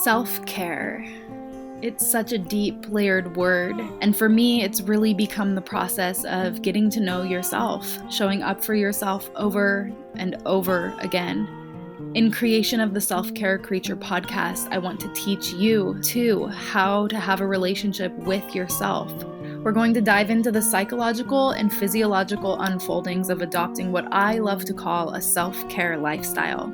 Self-care. It's such a deep, layered word, and for me, it's really become the process of getting to know yourself, showing up for yourself over and over again. In creation of the Self-Care Creature podcast, I want to teach you, too, how to have a relationship with yourself. We're going to dive into the psychological and physiological unfoldings of adopting what I love to call a self-care lifestyle.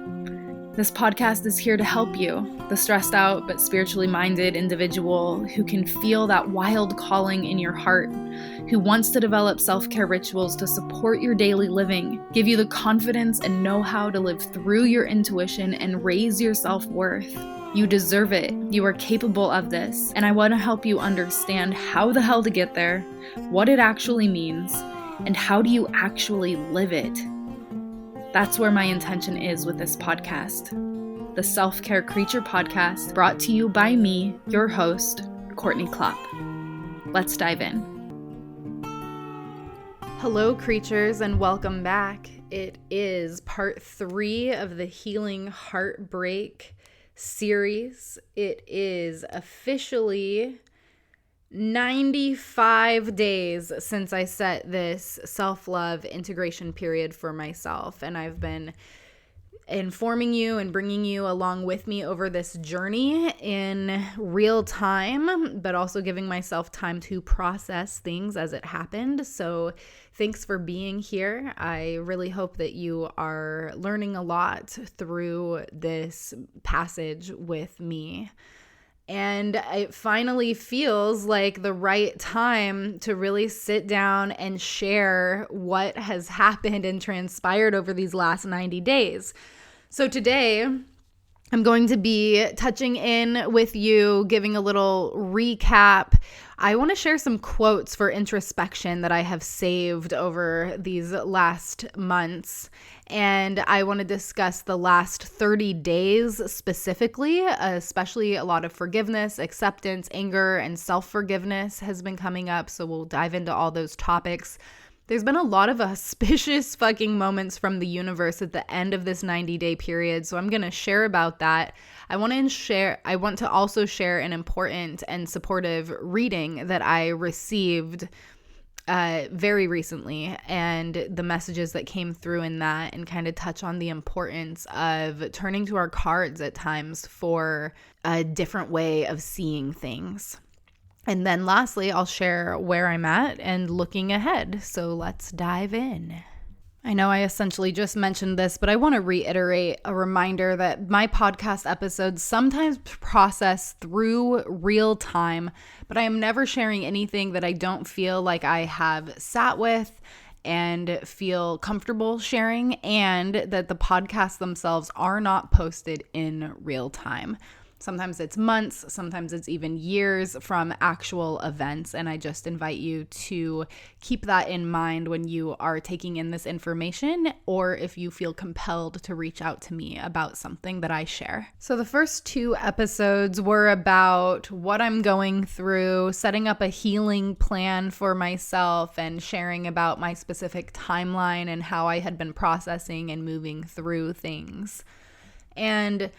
This podcast is here to help you, the stressed out but spiritually minded individual who can feel that wild calling in your heart, who wants to develop self-care rituals to support your daily living, give you the confidence and know-how to live through your intuition and raise your self-worth. You deserve it. You are capable of this. And I want to help you understand how the hell to get there, what it actually means, and how do you actually live it. That's where my intention is with this podcast. The Self-Care Creature podcast, brought to you by me, your host, Courtney Klopp. Let's dive in. Hello, creatures, and welcome back. It is part 3 of the Healing Heartbreak series. It is officially 95 days since I set this self-love integration period for myself, and I've been informing you and bringing you along with me over this journey in real time, but also giving myself time to process things as it happened. So thanks for being here. I really hope that you are learning a lot through this passage with me. And it finally feels like the right time to really sit down and share what has happened and transpired over these last 90 days. So today, I'm going to be touching in with you, giving a little recap. I want to share some quotes for introspection that I have saved over these last months. And I want to discuss the last 30 days specifically, especially a lot of forgiveness, acceptance, anger, and self-forgiveness has been coming up. So we'll dive into all those topics. There's been a lot of auspicious fucking moments from the universe at the end of this 90-day period. So I'm going to share about that. I want to also share an important and supportive reading that I received very recently, and the messages that came through in that, and kind of touch on the importance of turning to our cards at times for a different way of seeing things. And then lastly, I'll share where I'm at and looking ahead. So let's dive in. I know I essentially just mentioned this, but I want to reiterate a reminder that my podcast episodes sometimes process through real time, but I am never sharing anything that I don't feel like I have sat with and feel comfortable sharing, and that the podcasts themselves are not posted in real time. Sometimes it's months, sometimes it's even years from actual events, and I just invite you to keep that in mind when you are taking in this information, or if you feel compelled to reach out to me about something that I share. So the first 2 episodes were about what I'm going through, setting up a healing plan for myself, and sharing about my specific timeline and how I had been processing and moving through things. And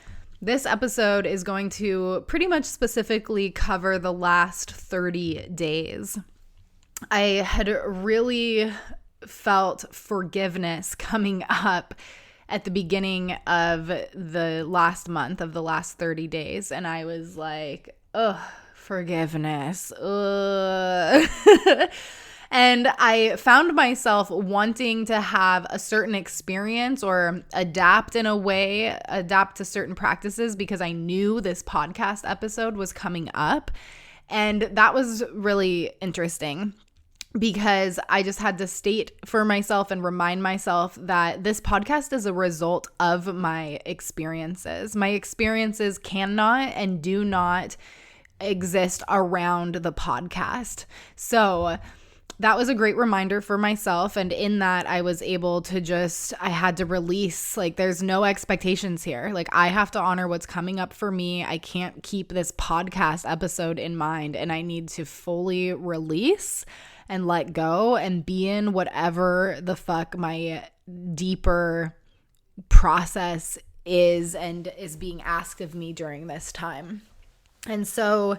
this episode is going to pretty much specifically cover the last 30 days. I had really felt forgiveness coming up at the beginning of the last month of the last 30 days. And I was like, forgiveness. And I found myself wanting to have a certain experience or adapt to certain practices because I knew this podcast episode was coming up. And that was really interesting because I just had to state for myself and remind myself that this podcast is a result of my experiences. My experiences cannot and do not exist around the podcast. So that was a great reminder for myself. And in that, I was able to I had to release, like, there's no expectations here. Like, I have to honor what's coming up for me. I can't keep this podcast episode in mind, and I need to fully release and let go and be in whatever the fuck my deeper process is and is being asked of me during this time. And so,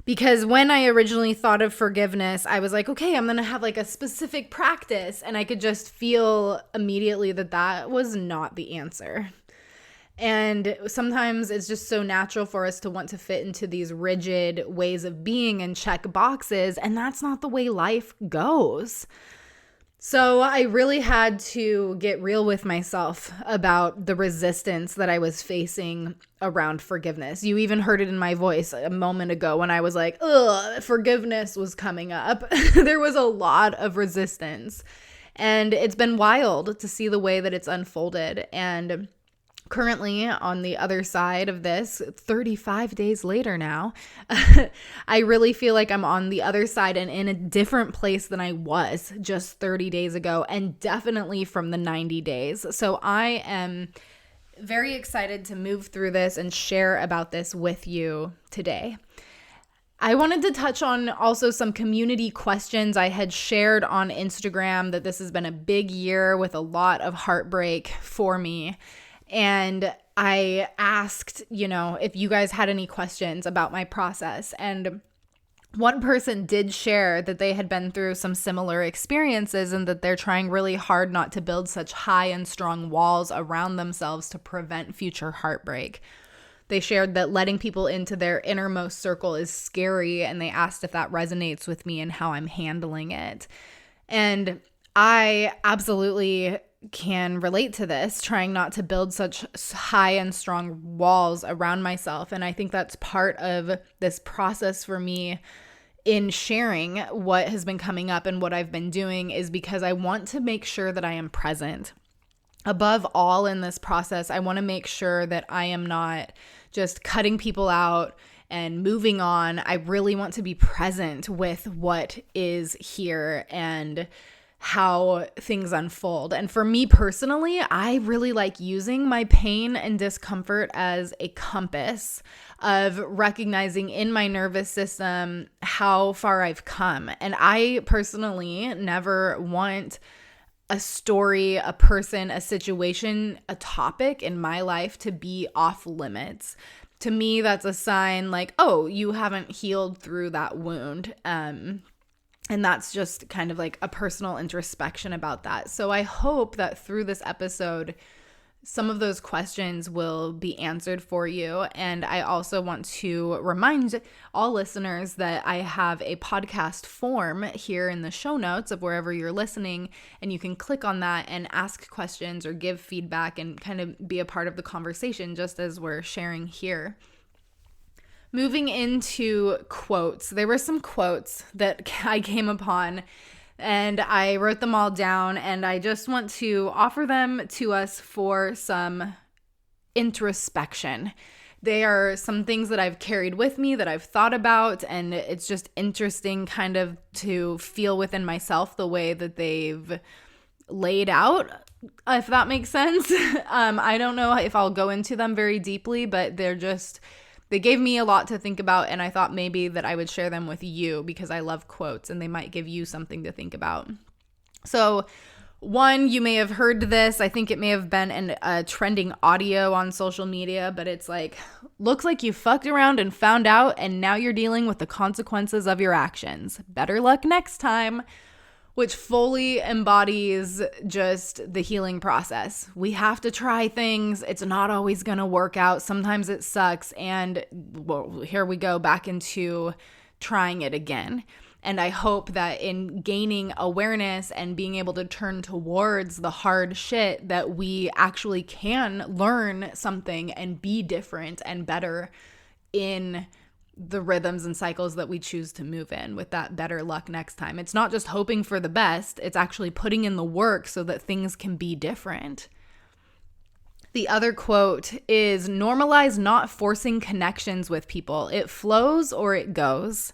because when I originally thought of forgiveness, I was like, okay, I'm going to have like a specific practice. And I could just feel immediately that that was not the answer. And sometimes it's just so natural for us to want to fit into these rigid ways of being and check boxes. And that's not the way life goes. So I really had to get real with myself about the resistance that I was facing around forgiveness. You even heard it in my voice a moment ago when I was like, ugh, forgiveness was coming up. There was a lot of resistance. And it's been wild to see the way that it's unfolded. And currently, on the other side of this, 35 days later now, I really feel like I'm on the other side and in a different place than I was just 30 days ago, and definitely from the 90 days. So I am very excited to move through this and share about this with you today. I wanted to touch on also some community questions. I had shared on Instagram that this has been a big year with a lot of heartbreak for me. And I asked, if you guys had any questions about my process. And one person did share that they had been through some similar experiences and that they're trying really hard not to build such high and strong walls around themselves to prevent future heartbreak. They shared that letting people into their innermost circle is scary, and they asked if that resonates with me and how I'm handling it. And I absolutely can relate to this, trying not to build such high and strong walls around myself. And I think that's part of this process for me in sharing what has been coming up and what I've been doing, is because I want to make sure that I am present. Above all in this process, I want to make sure that I am not just cutting people out and moving on. I really want to be present with what is here and how things unfold. And for me personally, I really like using my pain and discomfort as a compass of recognizing in my nervous system how far I've come. And I personally never want a story, a person, a situation, a topic in my life to be off limits. To me, that's a sign like, oh, you haven't healed through that wound. And that's just kind of like a personal introspection about that. So I hope that through this episode, some of those questions will be answered for you. And I also want to remind all listeners that I have a podcast form here in the show notes of wherever you're listening, and you can click on that and ask questions or give feedback and kind of be a part of the conversation, just as we're sharing here. Moving into quotes, there were some quotes that I came upon and I wrote them all down, and I just want to offer them to us for some introspection. They are some things that I've carried with me that I've thought about, and it's just interesting kind of to feel within myself the way that they've laid out, if that makes sense. I don't know if I'll go into them very deeply, but they gave me a lot to think about, and I thought maybe that I would share them with you because I love quotes and they might give you something to think about. So one, you may have heard this. I think it may have been a trending audio on social media, but it's like, looks like you fucked around and found out, and now you're dealing with the consequences of your actions. Better luck next time. Which fully embodies just the healing process. We have to try things. It's not always going to work out. Sometimes it sucks. And well, here we go back into trying it again. And I hope that in gaining awareness and being able to turn towards the hard shit, that we actually can learn something and be different and better in the rhythms and cycles that we choose to move in with that better luck next time. It's not just hoping for the best, it's actually putting in the work so that things can be different. The other quote is, normalize not forcing connections with people. It flows or it goes.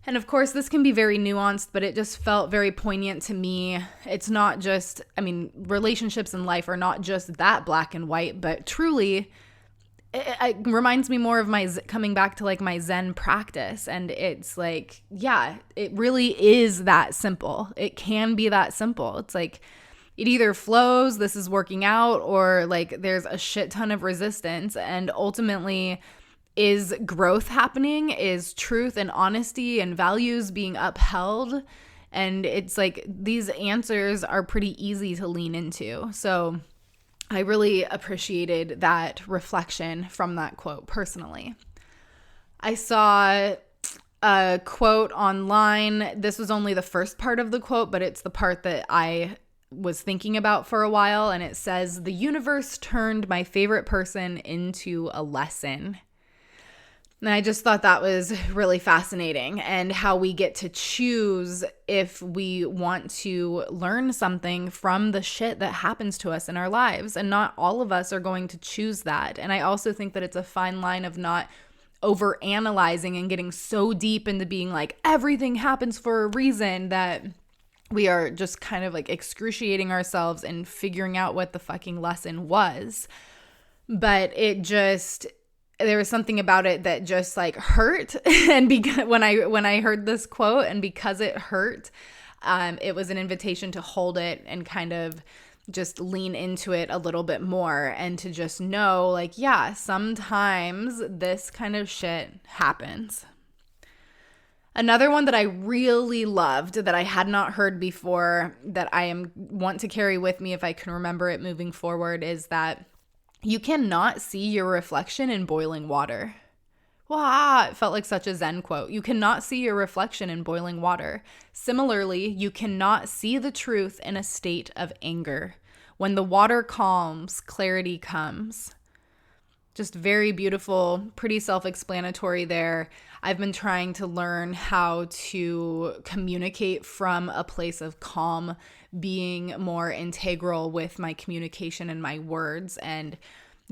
And of course, this can be very nuanced, but it just felt very poignant to me. It's not just, relationships in life are not just that black and white, but truly, it reminds me more of my coming back to like my Zen practice. And it's like, yeah, it really is that simple. It can be that simple. It's like, it either flows, this is working out, or like there's a shit ton of resistance. And ultimately, is growth happening? Is truth and honesty and values being upheld? And it's like these answers are pretty easy to lean into. So I really appreciated that reflection from that quote personally. I saw a quote online. This was only the first part of the quote, but it's the part that I was thinking about for a while. And it says, "The universe turned my favorite person into a lesson." And I just thought that was really fascinating, and how we get to choose if we want to learn something from the shit that happens to us in our lives. And not all of us are going to choose that. And I also think that it's a fine line of not over analyzing and getting so deep into being like everything happens for a reason, that we are just kind of like excruciating ourselves and figuring out what the fucking lesson was. But it just, there was something about it that just like hurt. And because when I heard this quote, and because it hurt, it was an invitation to hold it and kind of just lean into it a little bit more, and to just know like, yeah, sometimes this kind of shit happens. Another one that I really loved that I had not heard before, that I want to carry with me if I can remember it moving forward, is that you cannot see your reflection in boiling water. Wow, it felt like such a Zen quote. You cannot see your reflection in boiling water. Similarly, you cannot see the truth in a state of anger. When the water calms, clarity comes. Just very beautiful, pretty self-explanatory there. I've been trying to learn how to communicate from a place of calm, being more integral with my communication and my words, and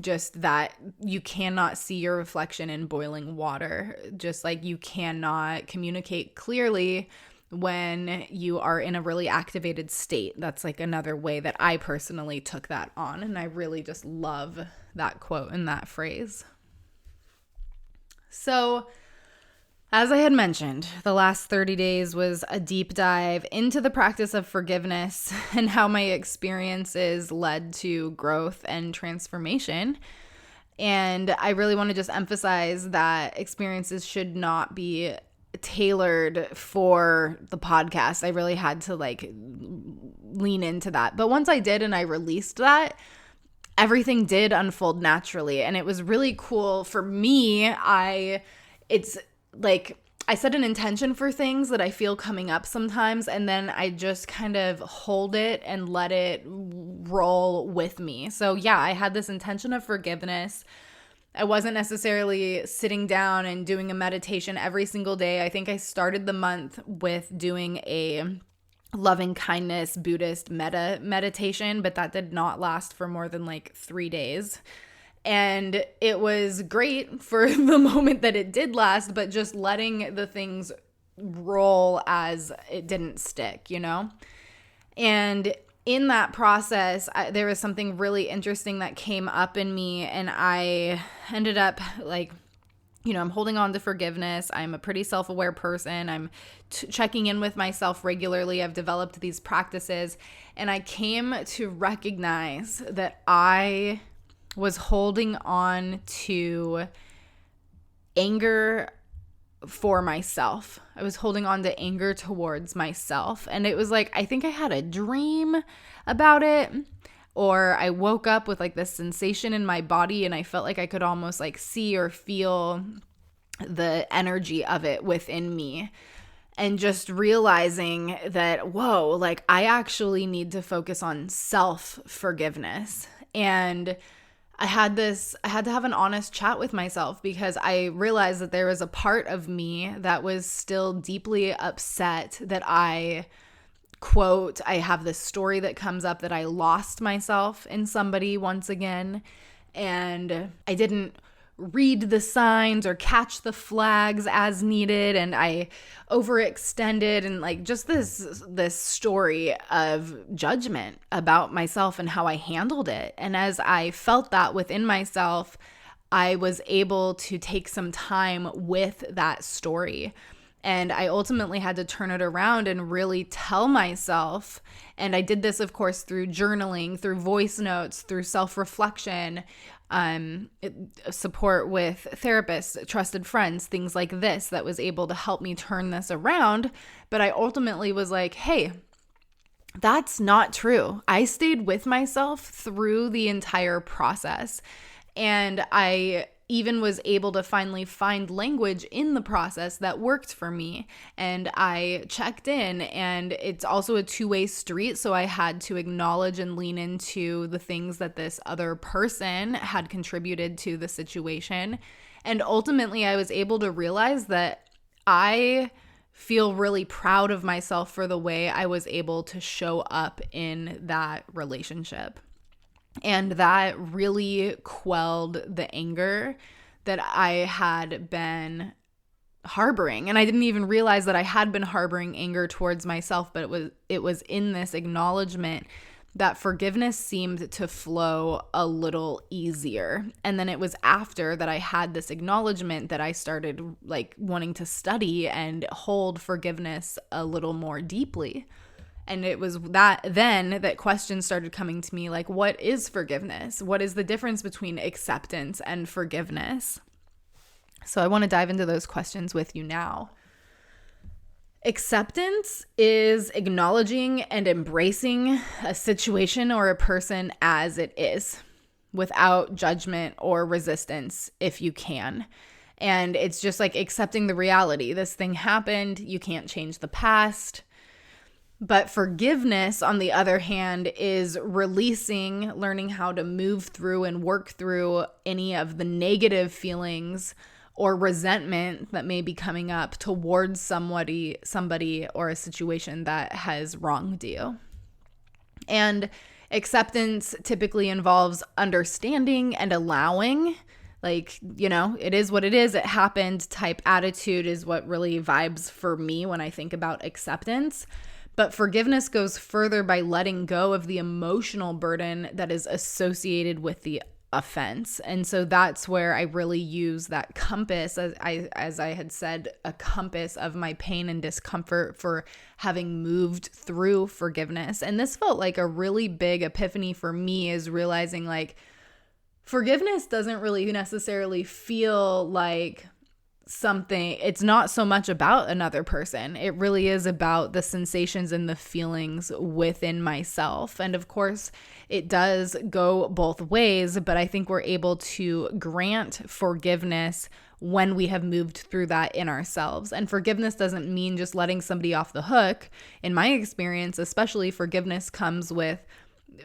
just that you cannot see your reflection in boiling water. Just like you cannot communicate clearly when you are in a really activated state. That's like another way that I personally took that on. And I really just love that quote and that phrase. So, as I had mentioned, the last 30 days was a deep dive into the practice of forgiveness and how my experiences led to growth and transformation. And I really want to just emphasize that experiences should not be tailored for the podcast. I really had to like lean into that. But once I did and I released that, everything did unfold naturally. And it was really cool for me. It's like I set an intention for things that I feel coming up sometimes, and then I just kind of hold it and let it roll with me. So yeah, I had this intention of forgiveness. I wasn't necessarily sitting down and doing a meditation every single day. I think I started the month with doing a loving kindness Buddhist meditation, but that did not last for more than like 3 days. And it was great for the moment that it did last, but just letting the things roll as it didn't stick, you know? And in that process, there was something really interesting that came up in me, and I ended up like, I'm holding on to forgiveness. I'm a pretty self-aware person. I'm checking in with myself regularly. I've developed these practices, and I came to recognize that I was holding on to anger for myself. I was holding on to anger towards myself. And it was like, I think I had a dream about it, or I woke up with like this sensation in my body, and I felt like I could almost like see or feel the energy of it within me. And just realizing that, whoa, like I actually need to focus on self-forgiveness. And I had to have an honest chat with myself, because I realized that there was a part of me that was still deeply upset that I have this story that comes up that I lost myself in somebody once again, and I didn't read the signs or catch the flags as needed, and I overextended, and like just this story of judgment about myself and how I handled it. And as I felt that within myself, I was able to take some time with that story And I ultimately had to turn it around and really tell myself. And I did this, of course, through journaling, through voice notes, through self-reflection, support with therapists, trusted friends, things like this that was able to help me turn this around. But I ultimately was like, hey, that's not true. I stayed with myself through the entire process. And I even was able to finally find language in the process that worked for me. And I checked in, and it's also a two-way street. So I had to acknowledge and lean into the things that this other person had contributed to the situation. And ultimately, I was able to realize that I feel really proud of myself for the way I was able to show up in that relationship. And that really quelled the anger that I had been harboring. And I didn't even realize that I had been harboring anger towards myself, but it was in this acknowledgement that forgiveness seemed to flow a little easier. And then it was after that I had this acknowledgement that I started like wanting to study and hold forgiveness a little more deeply. And it was that questions started coming to me like, what is forgiveness? What is the difference between acceptance and forgiveness? So I want to dive into those questions with you now. Acceptance is acknowledging and embracing a situation or a person as it is, without judgment or resistance if you can. And it's just like accepting the reality. This thing happened. You can't change the past. But forgiveness, on the other hand, is releasing, learning how to move through and work through any of the negative feelings or resentment that may be coming up towards somebody or a situation that has wronged you. And acceptance typically involves understanding and allowing, like, you know, it is what it is, it happened type attitude is what really vibes for me when I think about acceptance. But forgiveness goes further by letting go of the emotional burden that is associated with the offense. And so that's where I really use that compass, as I had said, a compass of my pain and discomfort for having moved through forgiveness. And this felt like a really big epiphany for me, is realizing like forgiveness doesn't really necessarily feel like something, it's not so much about another person. It really is about the sensations and the feelings within myself. And of course, it does go both ways, but I think we're able to grant forgiveness when we have moved through that in ourselves. And forgiveness doesn't mean just letting somebody off the hook. In my experience, especially, forgiveness comes with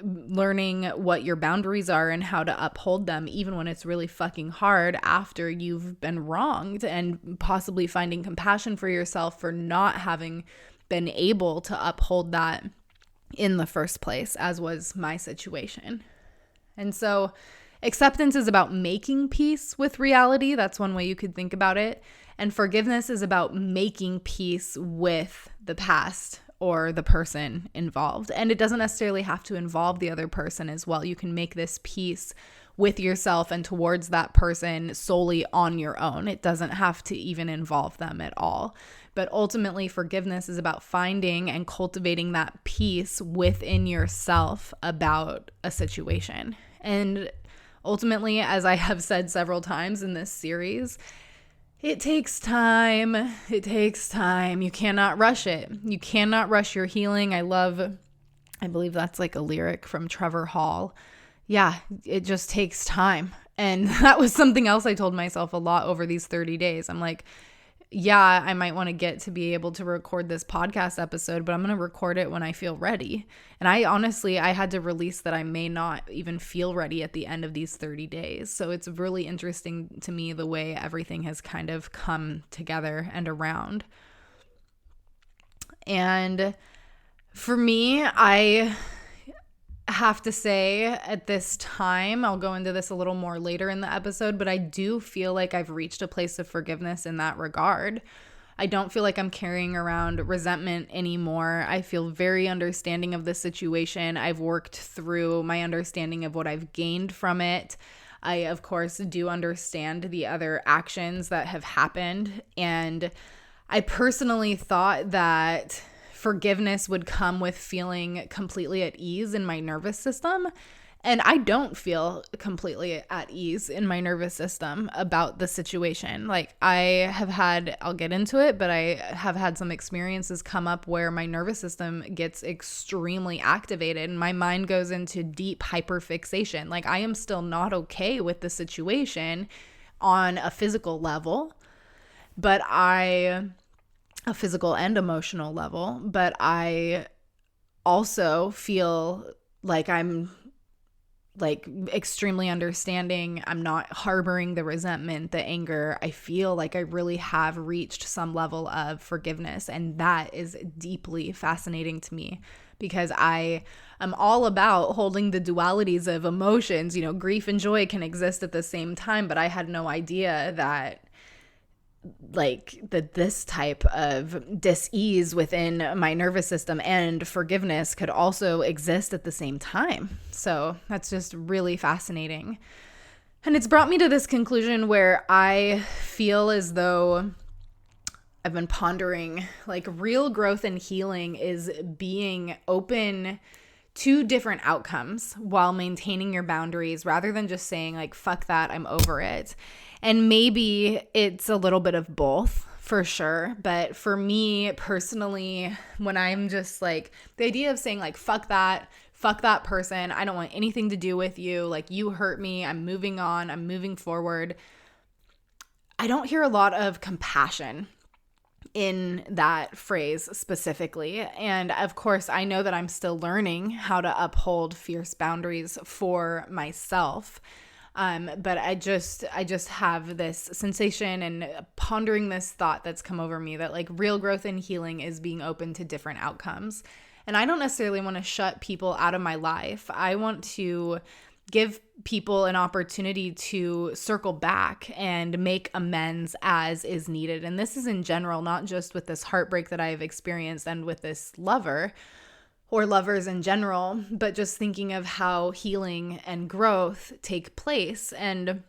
learning what your boundaries are and how to uphold them, even when it's really fucking hard after you've been wronged, and possibly finding compassion for yourself for not having been able to uphold that in the first place, as was my situation. And so acceptance is about making peace with reality. That's one way you could think about it. And forgiveness is about making peace with the past or the person involved. And it doesn't necessarily have to involve the other person as well. You can make this peace with yourself and towards that person solely on your own. It doesn't have to even involve them at all. But ultimately, forgiveness is about finding and cultivating that peace within yourself about a situation. And ultimately, as I have said several times in this series, it takes time. It takes time. You cannot rush it. You cannot rush your healing. I believe that's like a lyric from Trevor Hall. Yeah, it just takes time. And that was something else I told myself a lot over these 30 days. I'm like, yeah, I might want to get to be able to record this podcast episode, but I'm going to record it when I feel ready. And I had to release that I may not even feel ready at the end of these 30 days. So it's really interesting to me the way everything has kind of come together and around. And for me, I have to say at this time, I'll go into this a little more later in the episode, but I do feel like I've reached a place of forgiveness in that regard. I don't feel like I'm carrying around resentment anymore. I feel very understanding of the situation. I've worked through my understanding of what I've gained from it. I, of course, do understand the other actions that have happened, and I personally thought that forgiveness would come with feeling completely at ease in my nervous system. And I don't feel completely at ease in my nervous system about the situation. Like I'll get into it, but I have had some experiences come up where my nervous system gets extremely activated and my mind goes into deep hyperfixation. Like I am still not okay with the situation on a physical level, a physical and emotional level, but I also feel like I'm like extremely understanding. I'm not harboring the resentment, the anger. I feel like I really have reached some level of forgiveness. And that is deeply fascinating to me because I am all about holding the dualities of emotions. You know, grief and joy can exist at the same time, but I had no idea that this type of dis-ease within my nervous system and forgiveness could also exist at the same time. So that's just really fascinating. And it's brought me to this conclusion where I feel as though I've been pondering, like, real growth and healing is being open to different outcomes while maintaining your boundaries rather than just saying like, fuck that, I'm over it. And maybe it's a little bit of both for sure. But for me personally, when I'm just like, the idea of saying like, fuck that person, I don't want anything to do with you. Like you hurt me. I'm moving on. I'm moving forward. I don't hear a lot of compassion in that phrase specifically. And of course, I know that I'm still learning how to uphold fierce boundaries for myself. But I just have this sensation and pondering this thought that's come over me that like real growth and healing is being open to different outcomes. And I don't necessarily want to shut people out of my life. I want to give people an opportunity to circle back and make amends as is needed. And this is in general, not just with this heartbreak that I've experienced and with this lover or lovers in general, but just thinking of how healing and growth take place. And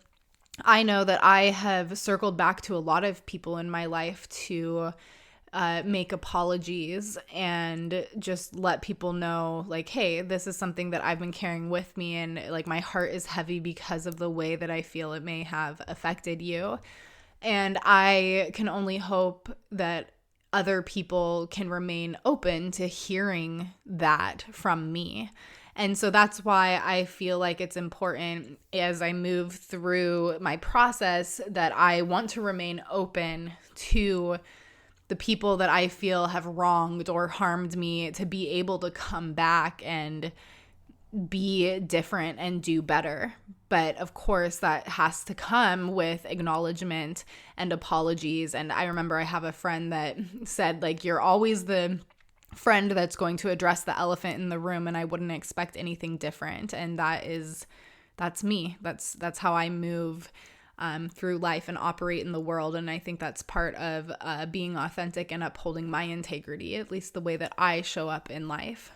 I know that I have circled back to a lot of people in my life to make apologies and just let people know like, hey, this is something that I've been carrying with me and like my heart is heavy because of the way that I feel it may have affected you. And I can only hope that other people can remain open to hearing that from me. And so that's why I feel like it's important as I move through my process that I want to remain open to the people that I feel have wronged or harmed me to be able to come back and be different and do better. But of course, that has to come with acknowledgement and apologies. And I remember I have a friend that said, like, you're always the friend that's going to address the elephant in the room, and I wouldn't expect anything different. And that's me. That's how I move through life and operate in the world. And I think that's part of being authentic and upholding my integrity, at least the way that I show up in life.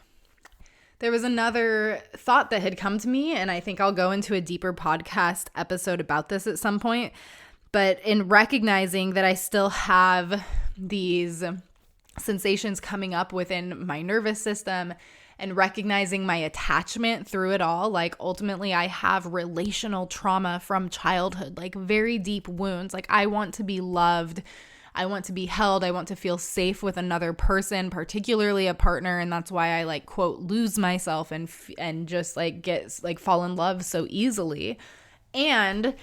There was another thought that had come to me, and I think I'll go into a deeper podcast episode about this at some point. But in recognizing that I still have these sensations coming up within my nervous system and recognizing my attachment through it all, like ultimately I have relational trauma from childhood, like very deep wounds. Like I want to be loved. I want to be held. I want to feel safe with another person, particularly a partner. And that's why I like, quote, lose myself and just like get like fall in love so easily. And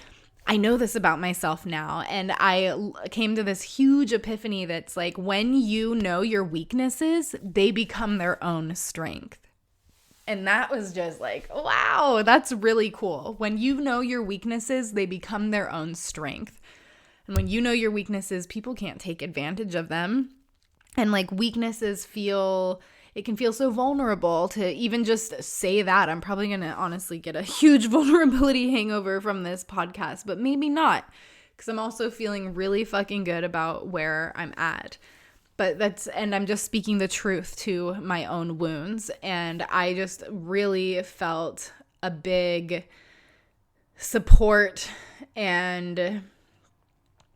I know this about myself now. And I came to this huge epiphany that's like, when you know your weaknesses, they become their own strength. And that was just like, wow, that's really cool. When you know your weaknesses, they become their own strength. And when you know your weaknesses, people can't take advantage of them. And like weaknesses it can feel so vulnerable to even just say that. I'm probably going to honestly get a huge vulnerability hangover from this podcast, but maybe not, because I'm also feeling really fucking good about where I'm at. And I'm just speaking the truth to my own wounds. And I just really felt a big support and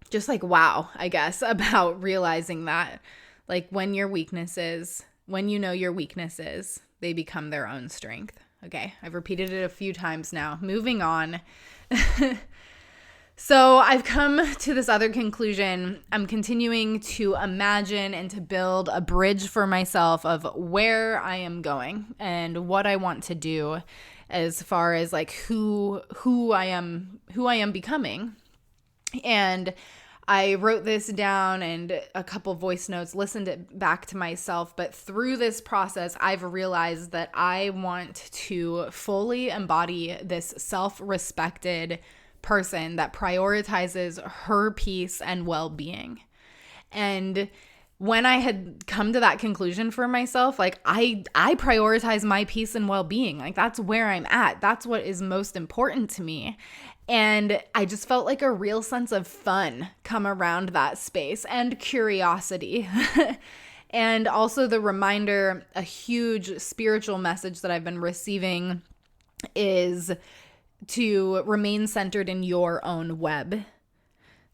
just like, wow, I guess, about realizing that, like, when your weaknesses, when you know your weaknesses, they become their own strength. Okay, I've repeated it a few times now. Moving on. So I've come to this other conclusion. I'm continuing to imagine and to build a bridge for myself of where I am going and what I want to do as far as like who I am becoming. And I wrote this down and a couple voice notes, listened it back to myself. But through this process, I've realized that I want to fully embody this self-respected person that prioritizes her peace and well-being. And when I had come to that conclusion for myself, like I prioritize my peace and well-being. Like that's where I'm at. That's what is most important to me. And I just felt like a real sense of fun come around that space and curiosity. And also the reminder, a huge spiritual message that I've been receiving is to remain centered in your own web.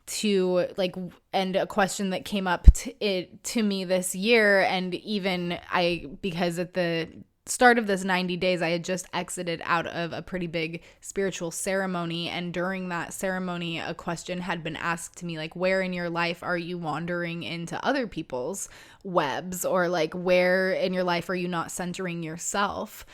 To like, and a question that came up to me this year, and even because at the start of this 90 days, I had just exited out of a pretty big spiritual ceremony. And during that ceremony, a question had been asked to me, like, where in your life are you wandering into other people's webs? Or like, where in your life are you not centering yourself?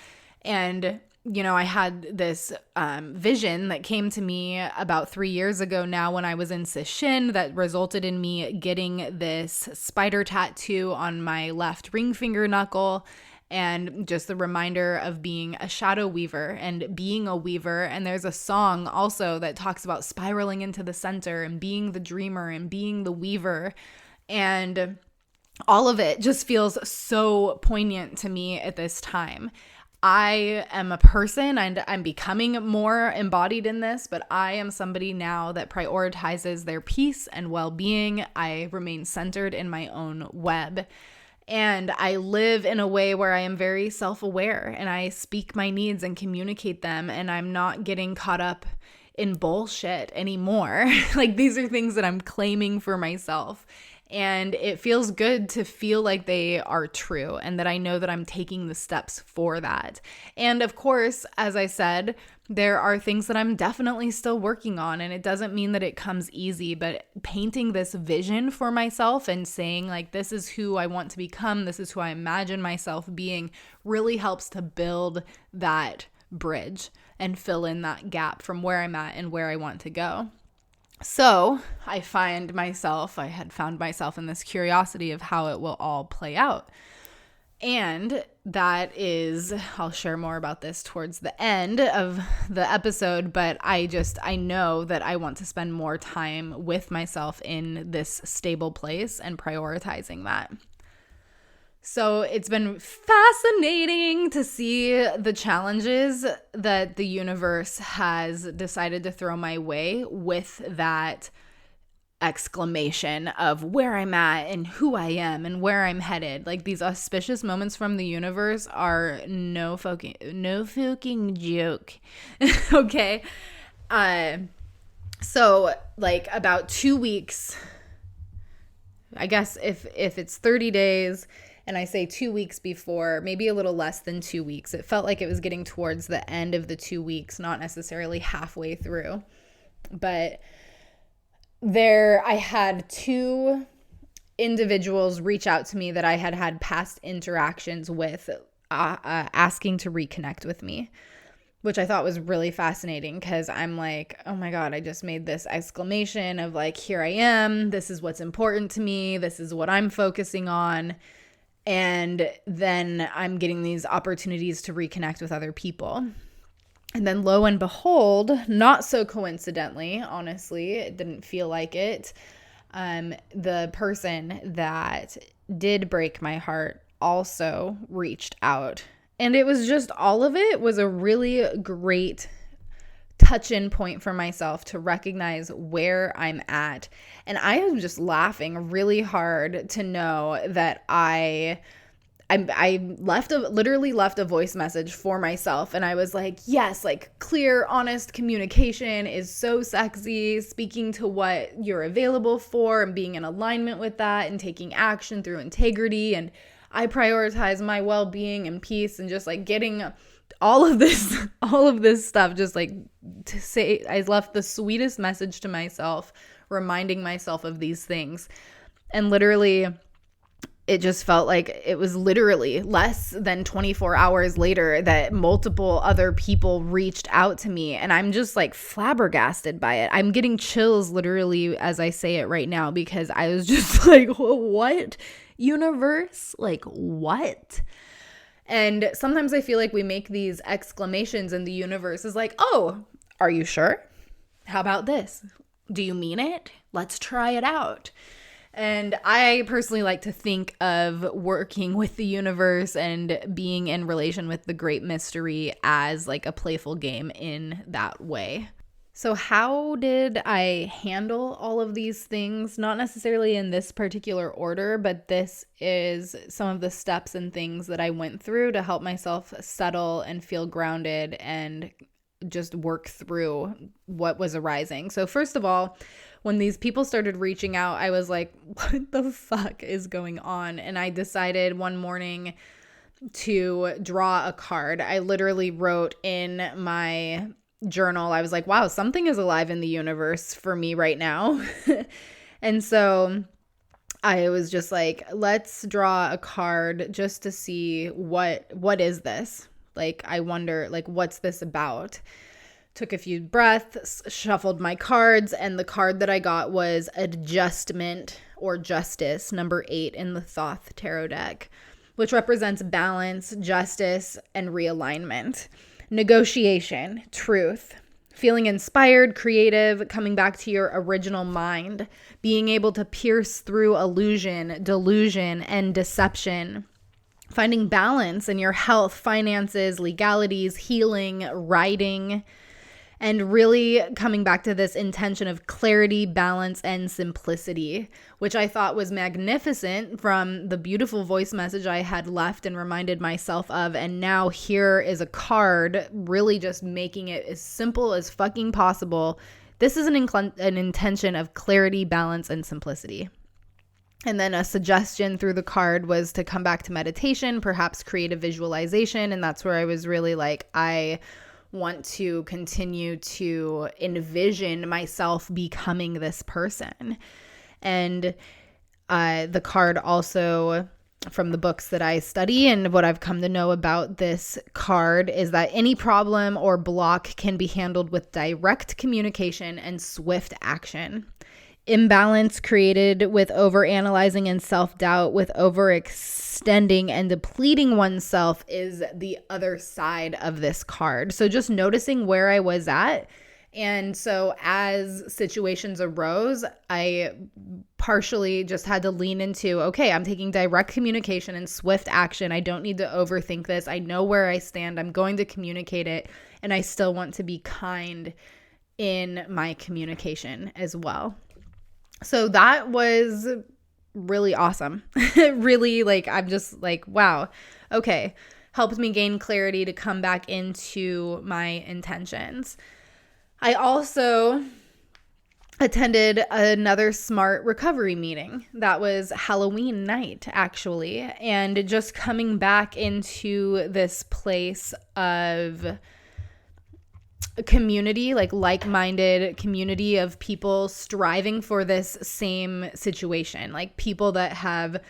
And you know, I had this vision that came to me about 3 years ago now when I was in Sesshin that resulted in me getting this spider tattoo on my left ring finger knuckle, and just the reminder of being a shadow weaver and being a weaver. And there's a song also that talks about spiraling into the center and being the dreamer and being the weaver. And all of it just feels so poignant to me at this time. I am a person and I'm becoming more embodied in this, but I am somebody now that prioritizes their peace and well-being. I remain centered in my own web. And I live in a way where I am very self-aware and I speak my needs and communicate them, and I'm not getting caught up in bullshit anymore. Like these are things that I'm claiming for myself. And it feels good to feel like they are true and that I know that I'm taking the steps for that. And of course, as I said, there are things that I'm definitely still working on, and it doesn't mean that it comes easy, but painting this vision for myself and saying like, this is who I want to become, this is who I imagine myself being, really helps to build that bridge and fill in that gap from where I'm at and where I want to go. So I had found myself in this curiosity of how it will all play out. And that is, I'll share more about this towards the end of the episode, but I know that I want to spend more time with myself in this stable place and prioritizing that. So it's been fascinating to see the challenges that the universe has decided to throw my way with that exclamation of where I'm at and who I am and where I'm headed. Like these auspicious moments from the universe are no fucking joke. Okay. So like about 2 weeks, I guess if it's 30 days, and I say 2 weeks before, maybe a little less than 2 weeks. It felt like it was getting towards the end of the 2 weeks, not necessarily halfway through. But I had 2 individuals reach out to me that I had past interactions with, asking to reconnect with me, which I thought was really fascinating because I'm like, oh my God, I just made this exclamation of like, here I am. This is what's important to me. This is what I'm focusing on. And then I'm getting these opportunities to reconnect with other people. And then lo and behold, not so coincidentally, honestly, it didn't feel like it. The person that did break my heart also reached out. And it was just, all of it was a really great touch-in point for myself to recognize where I'm at. And I am just laughing really hard to know that I I literally left a voice message for myself, and I was like, yes, like clear, honest communication is so sexy, speaking to what you're available for and being in alignment with that and taking action through integrity. And I prioritize my well-being and peace, and just like getting all of this stuff, just like to say, I left the sweetest message to myself, reminding myself of these things. And literally, it just felt like it was literally less than 24 hours later that multiple other people reached out to me. And I'm just like flabbergasted by it. I'm getting chills literally as I say it right now, because I was just like, what, universe? Like, what? And sometimes I feel like we make these exclamations and the universe is like, oh, are you sure? How about this? Do you mean it? Let's try it out. And I personally like to think of working with the universe and being in relation with the great mystery as like a playful game in that way. So how did I handle all of these things? Not necessarily in this particular order, but this is some of the steps and things that I went through to help myself settle and feel grounded and just work through what was arising. So first of all, when these people started reaching out, I was like, what the fuck is going on? And I decided one morning to draw a card. I literally wrote in my journal, I was like, wow, something is alive in the universe for me right now. And so I was just like, let's draw a card just to see what is this? Like, I wonder, like, what's this about? Took a few breaths, shuffled my cards, and the card that I got was Adjustment or Justice, number 8 in the Thoth Tarot deck, which represents balance, justice, and realignment. Negotiation, truth, feeling inspired, creative, coming back to your original mind, being able to pierce through illusion, delusion, and deception. Finding balance in your health, finances, legalities, healing, writing, and really coming back to this intention of clarity, balance, and simplicity, which I thought was magnificent from the beautiful voice message I had left and reminded myself of. And now here is a card really just making it as simple as fucking possible. This is an intention of clarity, balance, and simplicity. And then a suggestion through the card was to come back to meditation, perhaps creative visualization. And that's where I was really like, I want to continue to envision myself becoming this person. And the card also, from the books that I study and what I've come to know about this card, is that any problem or block can be handled with direct communication and swift action. Imbalance created with overanalyzing and self-doubt, with overextending and depleting oneself, is the other side of this card. So just noticing where I was at. And so as situations arose, I partially just had to lean into, okay, I'm taking direct communication and swift action. I don't need to overthink this. I know where I stand. I'm going to communicate it. And I still want to be kind in my communication as well. So that was really awesome. Really, like, I'm just like, wow, okay. Helped me gain clarity to come back into my intentions. I also attended another SMART recovery meeting. That was Halloween night, actually. And just coming back into this place of community, like-minded community of people striving for this same situation, like people that have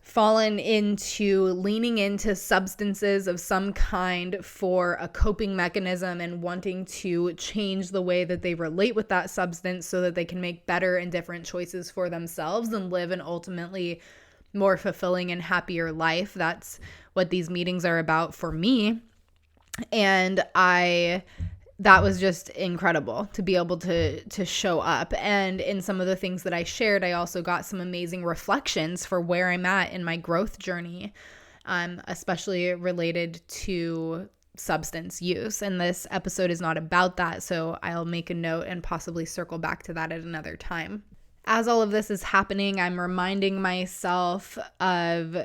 fallen into leaning into substances of some kind for a coping mechanism and wanting to change the way that they relate with that substance so that they can make better and different choices for themselves and live an ultimately more fulfilling and happier life. That's what these meetings are about for me. And that was just incredible to be able to show up. And in some of the things that I shared, I also got some amazing reflections for where I'm at in my growth journey, especially related to substance use. And this episode is not about that, so I'll make a note and possibly circle back to that at another time. as all of this is happening, I'm reminding myself of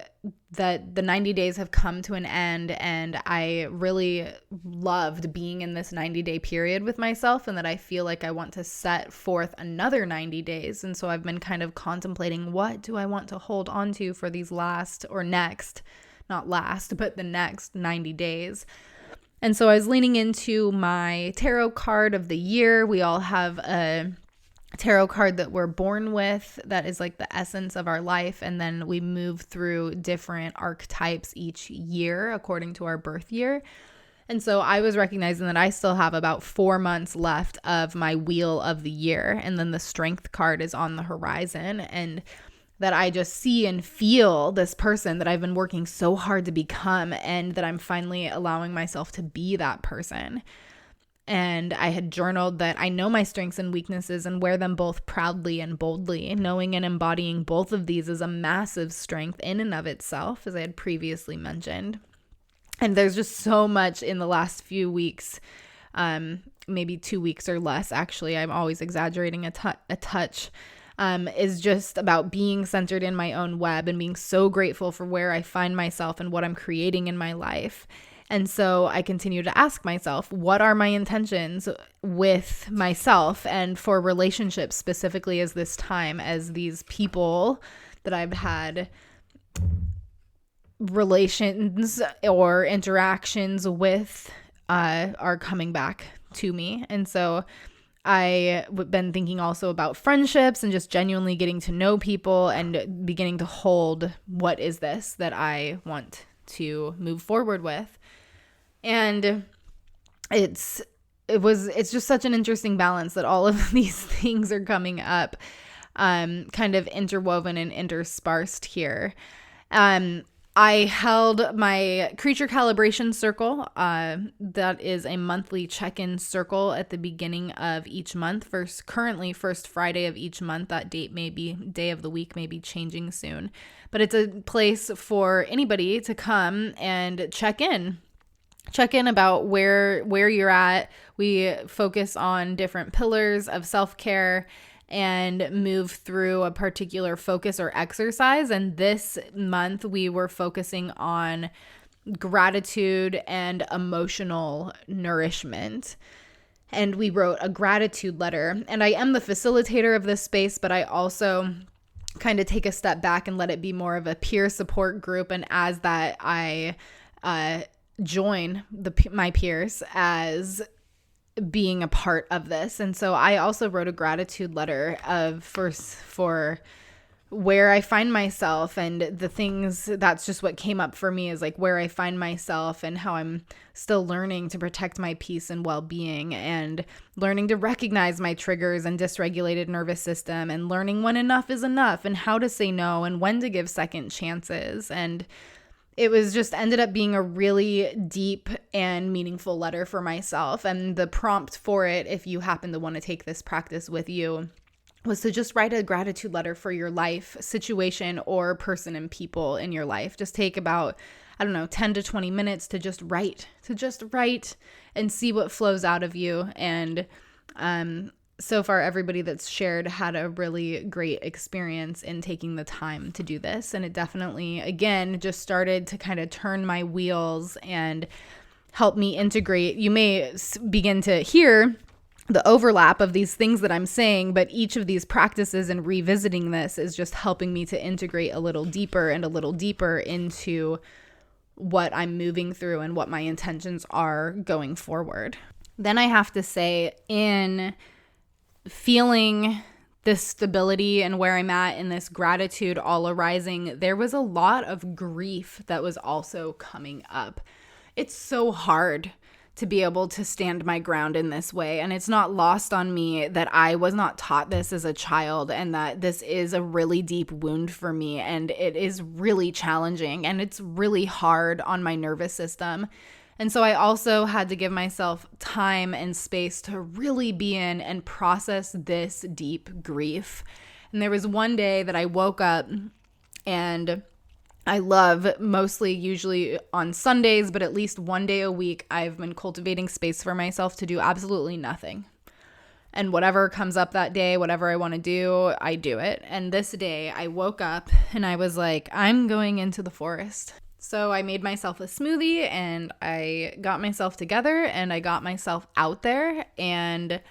that the 90 days have come to an end, and I really loved being in this 90-day period with myself, and that I feel like I want to set forth another 90 days. And so I've been kind of contemplating, what do I want to hold on to for these last, or next, not last, but the next 90 days. And so I was leaning into my tarot card of the year. We all have a tarot card that we're born with that is like the essence of our life, and then we move through different archetypes each year according to our birth year. And so I was recognizing that I still have about 4 months left of my wheel of the year, and then the strength card is on the horizon, and that I just see and feel this person that I've been working so hard to become, and that I'm finally allowing myself to be that person. And I had journaled that I know my strengths and weaknesses and wear them both proudly and boldly. Knowing and embodying both of these is a massive strength in and of itself, as I had previously mentioned. And there's just so much in the last few weeks, maybe 2 weeks or less, actually. I'm always exaggerating a touch. Is just about being centered in my own web and being so grateful for where I find myself and what I'm creating in my life. And so I continue to ask myself, what are my intentions with myself and for relationships specifically as this time, as these people that I've had relations or interactions with are coming back to me. And so I've been thinking also about friendships and just genuinely getting to know people and beginning to hold, what is this that I want to move forward with? And it's just such an interesting balance that all of these things are coming up, kind of interwoven and interspersed here. I held my creature calibration circle. That is a monthly check-in circle at the beginning of each month. Currently first Friday of each month. That day of the week may be changing soon. But it's a place for anybody to come and check in about where you're at. We focus on different pillars of self-care and move through a particular focus or exercise. And this month we were focusing on gratitude and emotional nourishment. And we wrote a gratitude letter. And I am the facilitator of this space, but I also kind of take a step back and let it be more of a peer support group. And as that, I join my peers as being a part of this. And so I also wrote a gratitude letter for where I find myself and the things. That's just what came up for me, is like where I find myself and how I'm still learning to protect my peace and well-being, and learning to recognize my triggers and dysregulated nervous system, and learning when enough is enough and how to say no and when to give second chances. And it was just ended up being a really deep and meaningful letter for myself. And the prompt for it, if you happen to want to take this practice with you, was to just write a gratitude letter for your life, situation, or person and people in your life. Just take about, 10 to 20 minutes to just write and see what flows out of you. And so far, everybody that's shared had a really great experience in taking the time to do this. And it definitely, again, just started to kind of turn my wheels and help me integrate. You may begin to hear the overlap of these things that I'm saying, but each of these practices and revisiting this is just helping me to integrate a little deeper into what I'm moving through and what my intentions are going forward. Then I have to say, in feeling this stability and where I'm at in this gratitude all arising, there was a lot of grief that was also coming up. It's so hard to be able to stand my ground in this way. And it's not lost on me that I was not taught this as a child, and that this is a really deep wound for me. And it is really challenging, and it's really hard on my nervous system. And so I also had to give myself time and space to really be in and process this deep grief. And there was one day that I woke up, and I love usually on Sundays, but at least one day a week, I've been cultivating space for myself to do absolutely nothing. And whatever comes up that day, whatever I want to do, I do it. And this day I woke up and I was like, I'm going into the forest. So I made myself a smoothie and I got myself together and I got myself out there, and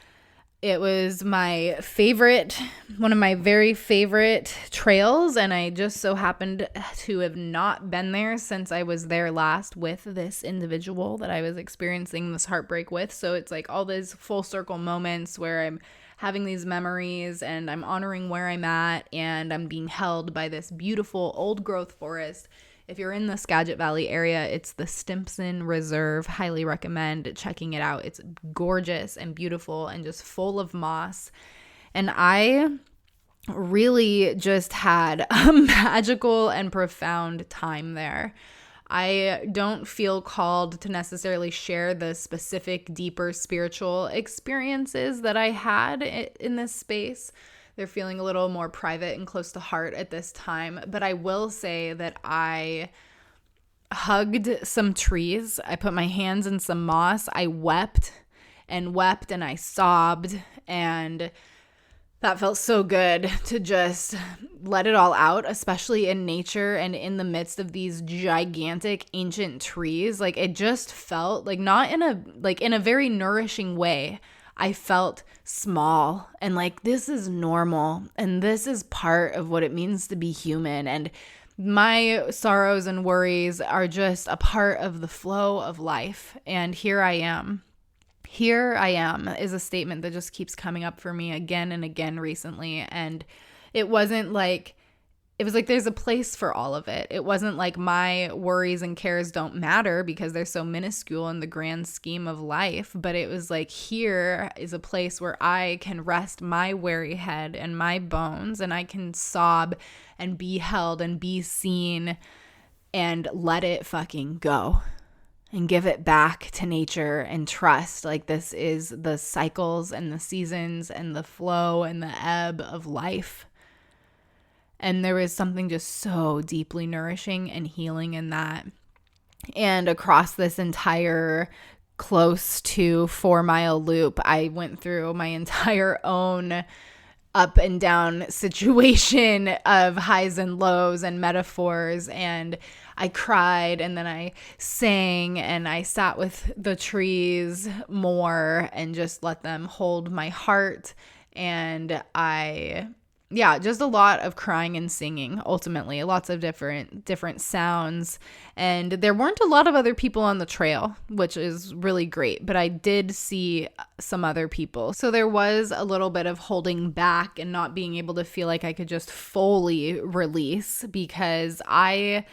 it was my favorite, one of my very favorite trails, and I just so happened to have not been there since I was there last with this individual that I was experiencing this heartbreak with. So it's like all these full circle moments where I'm having these memories and I'm honoring where I'm at, and I'm being held by this beautiful old growth forest. If you're in the Skagit Valley area, it's the Stimson Reserve. Highly recommend checking it out. It's gorgeous and beautiful and just full of moss. And I really just had a magical and profound time there. I don't feel called to necessarily share the specific, deeper spiritual experiences that I had in this space. They're feeling a little more private and close to heart at this time. But I will say that I hugged some trees. I put my hands in some moss. I wept and I sobbed. And that felt so good to just let it all out, especially in nature and in the midst of these gigantic ancient trees. Like, it just felt like, not in a very nourishing way. I felt small and like, this is normal and this is part of what it means to be human. And my sorrows and worries are just a part of the flow of life. And here I am. Here I am is a statement that just keeps coming up for me again and again recently. And it was like there's a place for all of it. It wasn't like my worries and cares don't matter because they're so minuscule in the grand scheme of life. But it was like, here is a place where I can rest my weary head and my bones, and I can sob and be held and be seen and let it fucking go and give it back to nature and trust. Like, this is the cycles and the seasons and the flow and the ebb of life. And there was something just so deeply nourishing and healing in that. And across this entire close to 4-mile loop, I went through my entire own up and down situation of highs and lows and metaphors. And I cried, and then I sang, and I sat with the trees more and just let them hold my heart. And just a lot of crying and singing, ultimately, lots of different sounds. And there weren't a lot of other people on the trail, which is really great, but I did see some other people. So there was a little bit of holding back and not being able to feel like I could just fully release, because I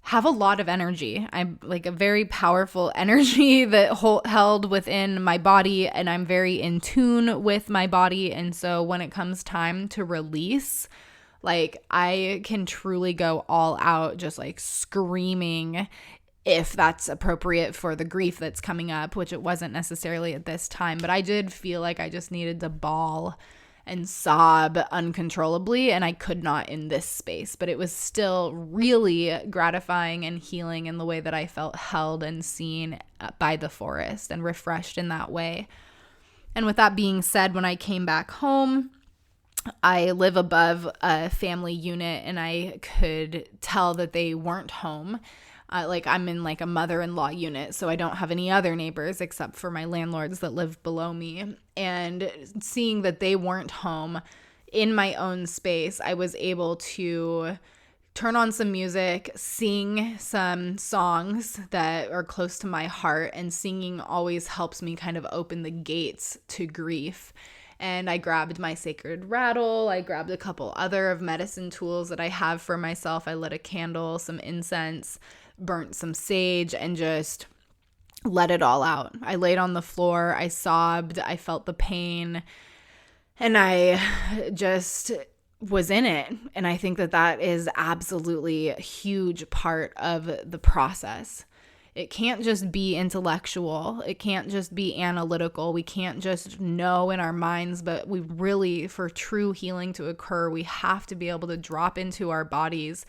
have a lot of energy. I'm like a very powerful energy that held within my body, and I'm very in tune with my body. And so when it comes time to release, like, I can truly go all out, just like screaming, if that's appropriate for the grief that's coming up, which it wasn't necessarily at this time. But I did feel like I just needed to bawl and sob uncontrollably, and I could not in this space. But it was still really gratifying and healing in the way that I felt held and seen by the forest and refreshed in that way. And with that being said, when I came back home, I live above a family unit, and I could tell that they weren't home. Like, I'm in like a mother-in-law unit, so I don't have any other neighbors except for my landlords that live below me. And seeing that they weren't home in my own space, I was able to turn on some music, sing some songs that are close to my heart, and singing always helps me kind of open the gates to grief. And I grabbed my sacred rattle. I grabbed a couple other of medicine tools that I have for myself. I lit a candle, some incense, burnt some sage, and just let it all out. I laid on the floor. I sobbed. I felt the pain. And I just was in it. And I think that that is absolutely a huge part of the process. It can't just be intellectual. It can't just be analytical. We can't just know in our minds, but we really, for true healing to occur, we have to be able to drop into our bodies.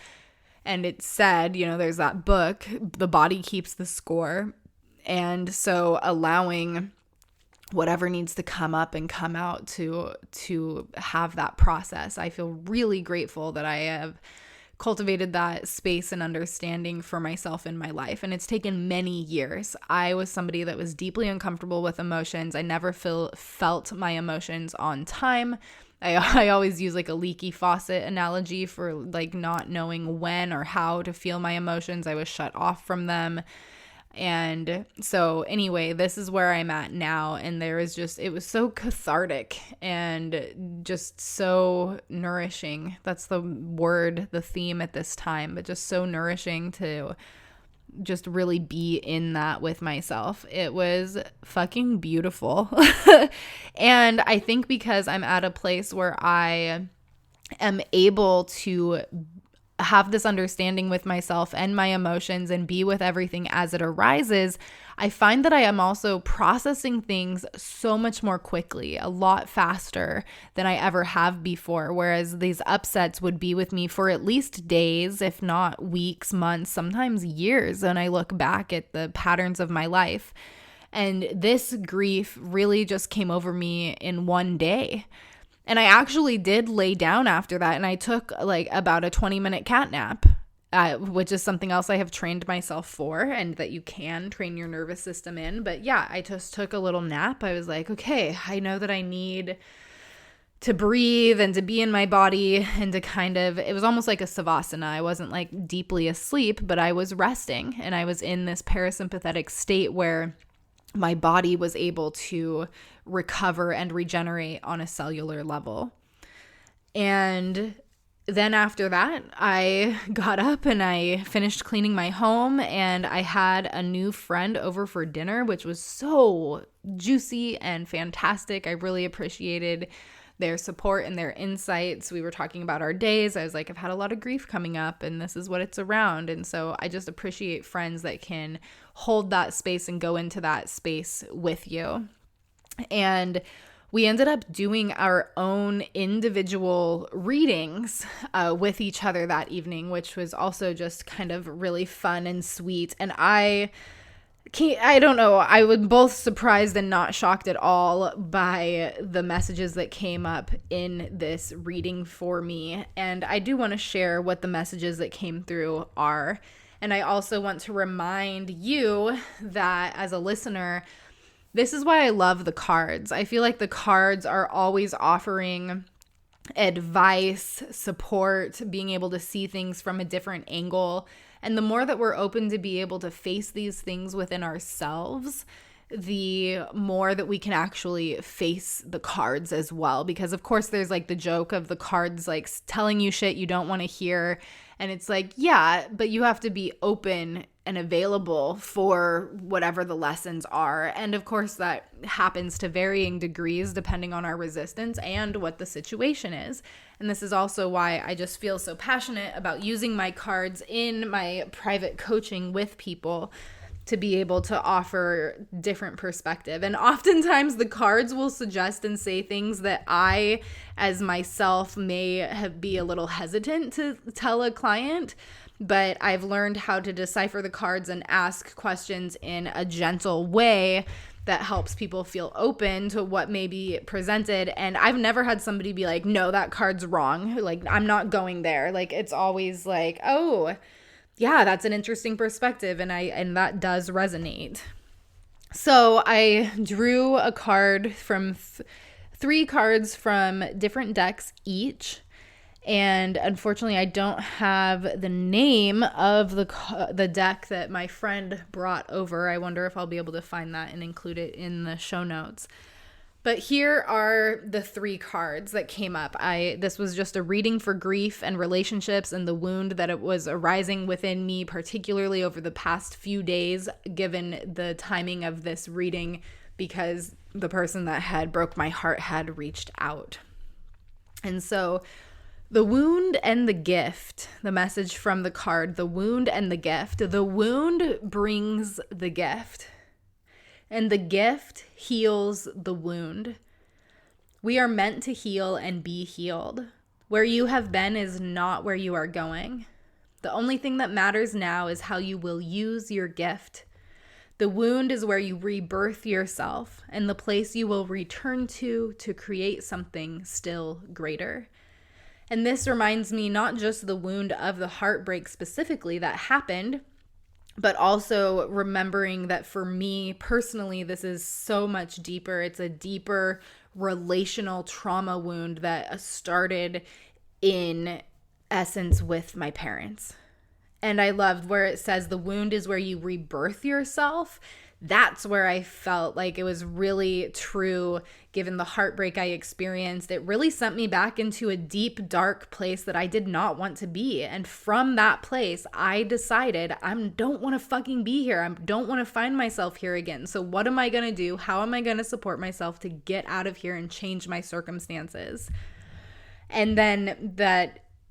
And it's said, there's that book, The Body Keeps the Score. And so allowing whatever needs to come up and come out to have that process. I feel really grateful that I have cultivated that space and understanding for myself in my life. And it's taken many years. I was somebody that was deeply uncomfortable with emotions. I never felt my emotions on time. I always use like a leaky faucet analogy for like not knowing when or how to feel my emotions. I was shut off from them. And so anyway, this is where I'm at now. And it was so cathartic and just so nourishing. That's the word, the theme at this time, but just so nourishing to just really be in that with myself. It was fucking beautiful. And I think because I'm at a place where I am able to have this understanding with myself and my emotions and be with everything as it arises, I find that I am also processing things so much more quickly, a lot faster than I ever have before. Whereas these upsets would be with me for at least days, if not weeks, months, sometimes years, when I look back at the patterns of my life. And this grief really just came over me in one day. And I actually did lay down after that, and I took like about a 20-minute cat nap, which is something else I have trained myself for, and that you can train your nervous system in. But yeah, I just took a little nap. I was like, okay, I know that I need to breathe and to be in my body and to it was almost like a savasana. I wasn't like deeply asleep, but I was resting, and I was in this parasympathetic state where my body was able to recover and regenerate on a cellular level. And then after that, I got up and I finished cleaning my home, and I had a new friend over for dinner, which was so juicy and fantastic. I really appreciated their support and their insights. We were talking about our days. I was like, I've had a lot of grief coming up, and this is what it's around. And so I just appreciate friends that can hold that space and go into that space with you. And we ended up doing our own individual readings with each other that evening, which was also just kind of really fun and sweet. And I don't know, I was both surprised and not shocked at all by the messages that came up in this reading for me. And I do want to share what the messages that came through are. And I also want to remind you that as a listener, this is why I love the cards. I feel like the cards are always offering advice, support, being able to see things from a different angle. And the more that we're open to be able to face these things within ourselves, the more that we can actually face the cards as well. Because of course there's like the joke of the cards like telling you shit you don't want to hear. And it's like, yeah, but you have to be open and available for whatever the lessons are. And of course that happens to varying degrees depending on our resistance and what the situation is. And this is also why I just feel so passionate about using my cards in my private coaching with people to be able to offer different perspective. And oftentimes the cards will suggest and say things that I, as myself, may be a little hesitant to tell a client, but I've learned how to decipher the cards and ask questions in a gentle way that helps people feel open to what may be presented. And I've never had somebody be like, no, that card's wrong. Like, I'm not going there. Like, it's always like, oh, yeah, that's an interesting perspective. And that does resonate. So I drew a card from 3 cards from different decks each. And unfortunately, I don't have the name of the deck that my friend brought over. I wonder if I'll be able to find that and include it in the show notes. But here are the 3 cards that came up. This was just a reading for grief and relationships and the wound that it was arising within me, particularly over the past few days, given the timing of this reading, because the person that had broke my heart had reached out. And so the wound and the gift, the message from the card, the wound and the gift. The wound brings the gift, and the gift heals the wound. We are meant to heal and be healed. Where you have been is not where you are going. The only thing that matters now is how you will use your gift. The wound is where you rebirth yourself and the place you will return to create something still greater. And this reminds me not just the wound of the heartbreak specifically that happened, but also remembering that for me personally, this is so much deeper. It's a deeper relational trauma wound that started in essence with my parents. And I loved where it says the wound is where you rebirth yourself. That's where I felt like it was really true, given the heartbreak I experienced. It really sent me back into a deep, dark place that I did not want to be. And from that place, I decided I don't want to fucking be here. I don't want to find myself here again. So what am I going to do? How am I going to support myself to get out of here and change my circumstances? And then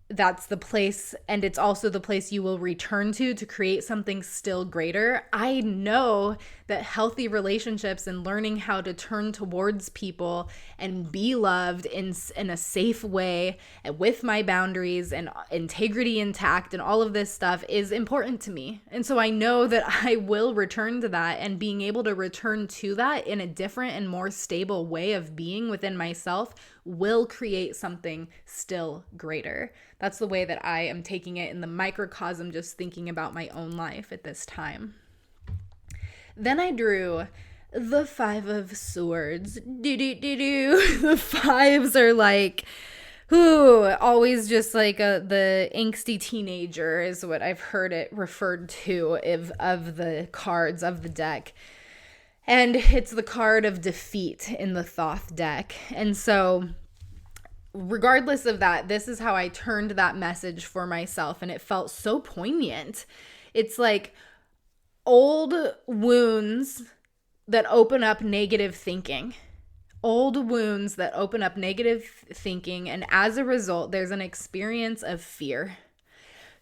that's the place, and it's also the place you will return to create something still greater. I know that healthy relationships and learning how to turn towards people and be loved in a safe way and with my boundaries and integrity intact and all of this stuff is important to me. And so I know that I will return to that, and being able to return to that in a different and more stable way of being within myself will create something still greater. That's the way that I am taking it in the microcosm, just thinking about my own life at this time. Then I drew the 5 of Swords. The fives are like, always just like the angsty teenager is what I've heard it referred to of the cards of the deck. And it's the card of defeat in the Thoth deck. And so regardless of that, this is how I turned that message for myself, and it felt so poignant. It's like old wounds that open up negative thinking. Old wounds that open up negative thinking, and as a result, there's an experience of fear.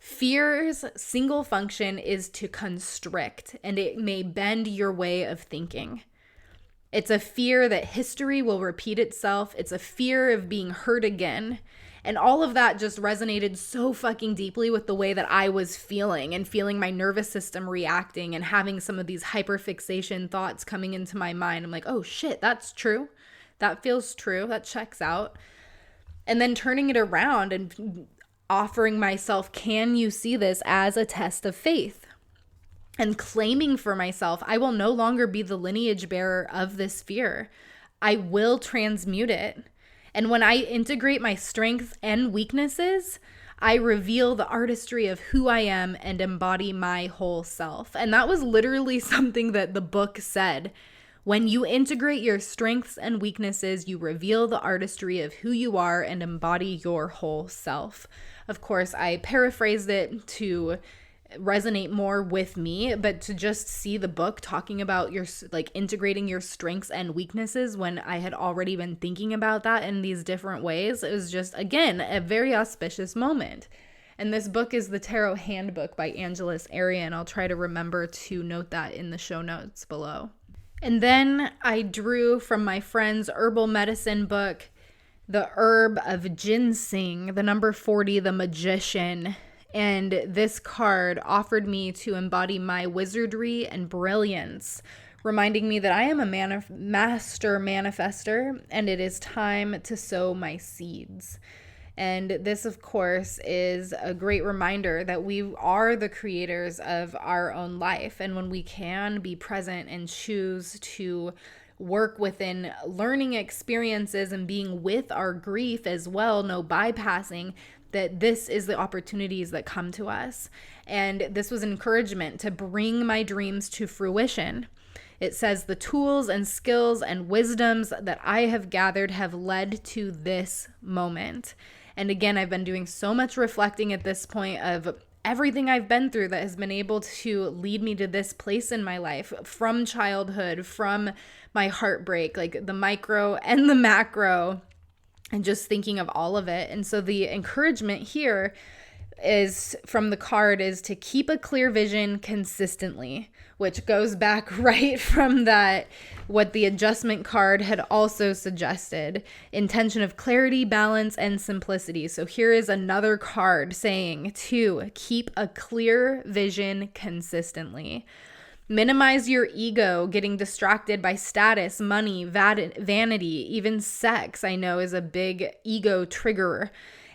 Fear's single function is to constrict, and it may bend your way of thinking. It's a fear that history will repeat itself. It's a fear of being hurt again. And all of that just resonated so fucking deeply with the way that I was feeling, and feeling my nervous system reacting and having some of these hyperfixation thoughts coming into my mind. I'm like, oh shit, that's true. That feels true. That checks out. And then turning it around and offering myself, can you see this as a test of faith? And claiming for myself, I will no longer be the lineage bearer of this fear. I will transmute it. And when I integrate my strengths and weaknesses, I reveal the artistry of who I am and embody my whole self. And that was literally something that the book said. When you integrate your strengths and weaknesses, you reveal the artistry of who you are and embody your whole self. Of course, I paraphrased it to resonate more with me, but to just see the book talking about your integrating your strengths and weaknesses when I had already been thinking about that in these different ways, it was just, again, a very auspicious moment. And this book is the Tarot Handbook by Angeles Arian. I'll try to remember to note that in the show notes below. And then I drew from my friend's herbal medicine book, the herb of ginseng, the number 40, the magician. And this card offered me to embody my wizardry and brilliance, reminding me that I am a master manifester, and it is time to sow my seeds. And this, of course, is a great reminder that we are the creators of our own life. And when we can be present and choose to work within learning experiences and being with our grief as well, no bypassing, that this is the opportunities that come to us. And this was encouragement to bring my dreams to fruition. It says the tools and skills and wisdoms that I have gathered have led to this moment. And again, I've been doing so much reflecting at this point of everything I've been through that has been able to lead me to this place in my life, from childhood, from my heartbreak, like the micro and the macro, and just thinking of all of it. And so the encouragement here is from the card is to keep a clear vision consistently, which goes back right from that, what the adjustment card had also suggested, intention of clarity, balance, and simplicity. So here is another card saying to keep a clear vision consistently. Minimize your ego getting distracted by status, money, vanity, even sex, I know is a big ego triggerer.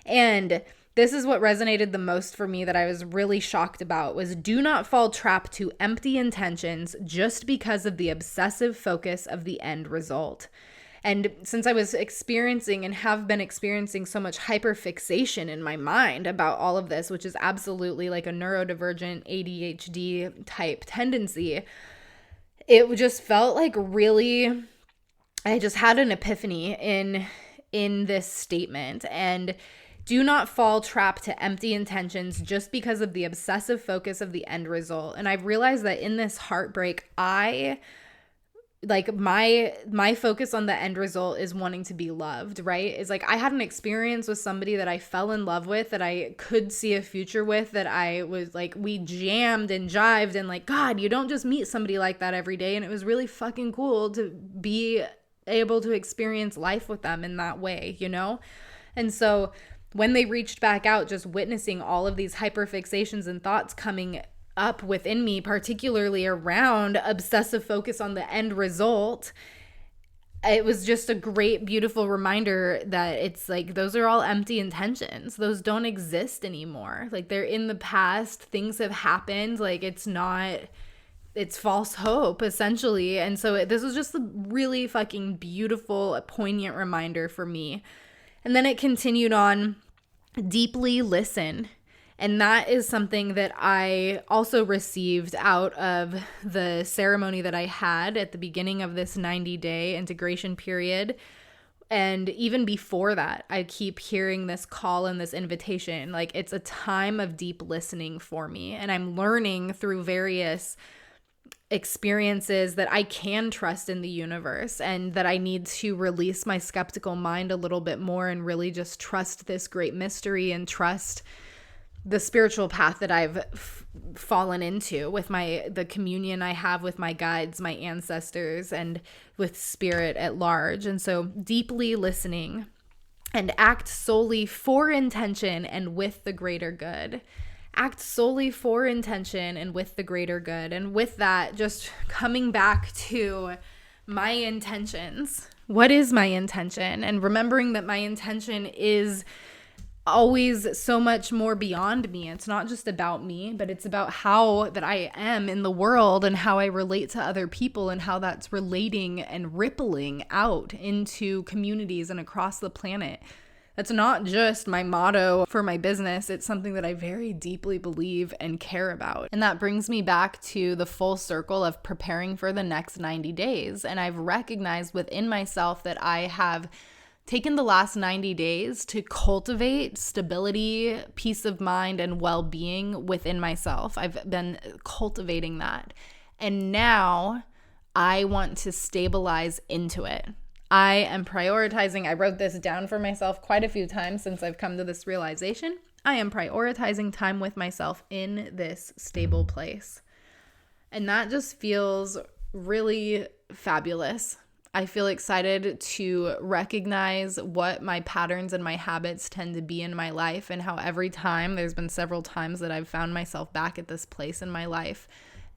And this is what resonated the most for me that I was really shocked about was do not fall trap to empty intentions just because of the obsessive focus of the end result. And since I was experiencing and have been experiencing so much hyperfixation in my mind about all of this, which is absolutely like a neurodivergent ADHD type tendency, it just felt like really, I just had an epiphany in this statement. And do not fall trap to empty intentions just because of the obsessive focus of the end result. And I've realized that in this heartbreak, my focus on the end result is wanting to be loved, right? It's like I had an experience with somebody that I fell in love with, that I could see a future with, that I was like, we jammed and jived, and like, God, you don't just meet somebody like that every day. And it was really fucking cool to be able to experience life with them in that way, you know? And so when they reached back out, just witnessing all of these hyperfixations and thoughts coming up within me, particularly around obsessive focus on the end result, it was just a great, beautiful reminder that it's like, those are all empty intentions. Those don't exist anymore. Like, they're in the past. Things have happened. Like, it's false hope, essentially. And so this was just a really fucking beautiful, poignant reminder for me. And then it continued on, deeply listen. And that is something that I also received out of the ceremony that I had at the beginning of this 90-day integration period. And even before that, I keep hearing this call and this invitation. Like, it's a time of deep listening for me. And I'm learning through various experiences that I can trust in the universe, and that I need to release my skeptical mind a little bit more and really just trust this great mystery and trust the spiritual path that I've fallen into with the communion I have with my guides, my ancestors, and with spirit at large. And so deeply listening, and act solely for intention and with the greater good. Act solely for intention and with the greater good. And with that, just coming back to my intentions. What is my intention? And remembering that my intention is always so much more beyond me. It's not just about me, but it's about how that I am in the world and how I relate to other people, and how that's relating and rippling out into communities and across the planet. That's not just my motto for my business. It's something that I very deeply believe and care about. And that brings me back to the full circle of preparing for the next 90 days. And I've recognized within myself that I have taken the last 90 days to cultivate stability, peace of mind, and well-being within myself. I've been cultivating that. And now I want to stabilize into it. I am prioritizing. I wrote this down for myself quite a few times since I've come to this realization. I am prioritizing time with myself in this stable place. And that just feels really fabulous. I feel excited to recognize what my patterns and my habits tend to be in my life, and how every time, there's been several times that I've found myself back at this place in my life,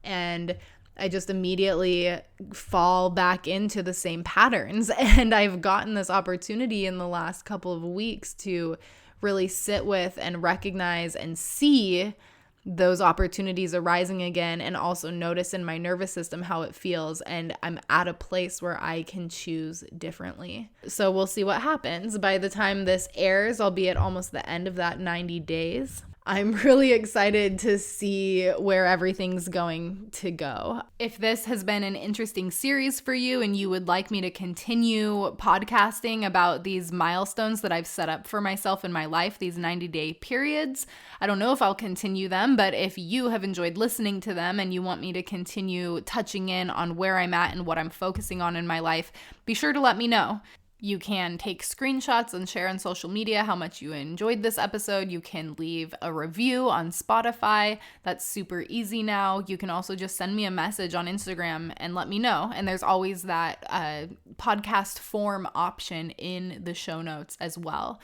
and I just immediately fall back into the same patterns. And I've gotten this opportunity in the last couple of weeks to really sit with and recognize and see those opportunities arising again, and also notice in my nervous system how it feels. And I'm at a place where I can choose differently. So we'll see what happens. By the time this airs, I'll be at almost the end of that 90 days. I'm really excited to see where everything's going to go. If this has been an interesting series for you and you would like me to continue podcasting about these milestones that I've set up for myself in my life, these 90-day periods, I don't know if I'll continue them, but if you have enjoyed listening to them and you want me to continue touching in on where I'm at and what I'm focusing on in my life, be sure to let me know. You can take screenshots and share on social media how much you enjoyed this episode. You can leave a review on Spotify. That's super easy now. You can also just send me a message on Instagram and let me know. And there's always that podcast form option in the show notes as well.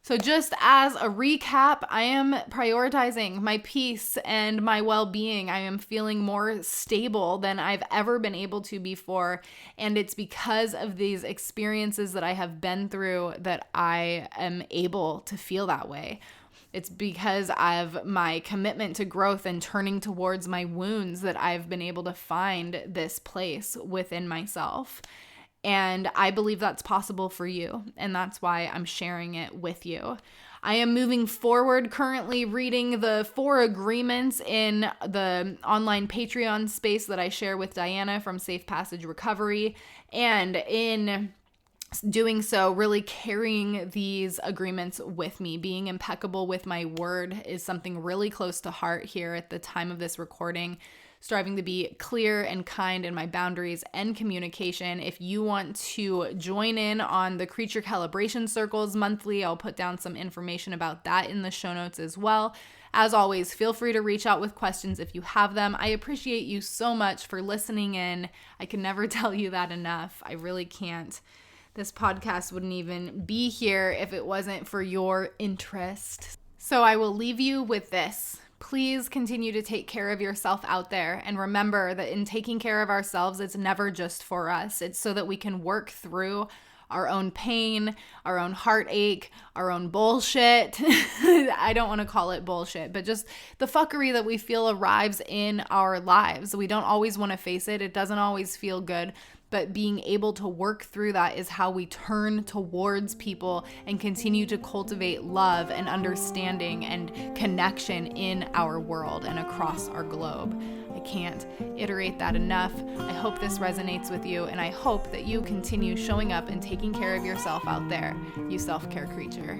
So just as a recap, I am prioritizing my peace and my well-being. I am feeling more stable than I've ever been able to before. And it's because of these experiences that I have been through that I am able to feel that way. It's because of my commitment to growth and turning towards my wounds that I've been able to find this place within myself. And I believe that's possible for you. And that's why I'm sharing it with you. I am moving forward, currently reading the 4 agreements in the online Patreon space that I share with Diana from Safe Passage Recovery. And in doing so, really carrying these agreements with me, being impeccable with my word is something really close to heart here at the time of this recording. Striving to be clear and kind in my boundaries and communication. If you want to join in on the Creature Calibration Circles monthly, I'll put down some information about that in the show notes as well. As always, feel free to reach out with questions if you have them. I appreciate you so much for listening in. I can never tell you that enough. I really can't. This podcast wouldn't even be here if it wasn't for your interest. So I will leave you with this. Please continue to take care of yourself out there. And remember that in taking care of ourselves, it's never just for us. It's so that we can work through our own pain, our own heartache, our own bullshit. I don't want to call it bullshit, but just the fuckery that we feel arrives in our lives. We don't always want to face it. It doesn't always feel good. But being able to work through that is how we turn towards people and continue to cultivate love and understanding and connection in our world and across our globe. I can't iterate that enough. I hope this resonates with you, and I hope that you continue showing up and taking care of yourself out there, you self-care creature.